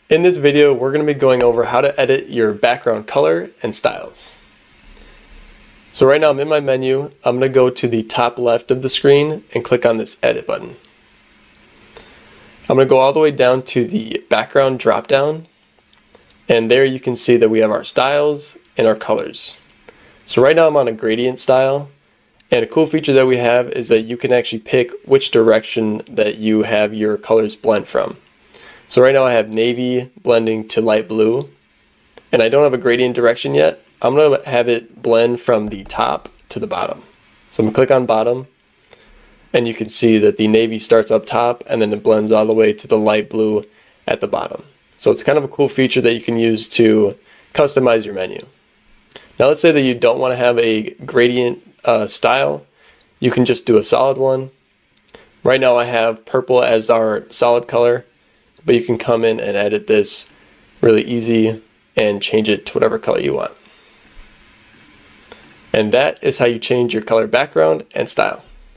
In this video, we're going to be going over how to edit your background color and styles. So right now I'm in my menu. I'm going to go to the top left of the screen and click on this edit button. I'm going to go all the way down to the background drop down, and there you can see that we have our styles and our colors. So right now I'm on a gradient style, and a cool feature that we have is that you can actually pick which direction that you have your colors blend from. So right now I have navy blending to light blue, and I don't have a gradient direction yet. I'm going to have it blend from the top to the bottom. So I'm going to click on bottom, and you can see that the navy starts up top and then it blends all the way to the light blue at the bottom. So it's kind of a cool feature that you can use to customize your menu. Now let's say that you don't want to have a gradient style. You can just do a solid one. Right now I have purple as our solid color, but you can come in and edit this really easy and change it to whatever color you want. And that is how you change your color background and style.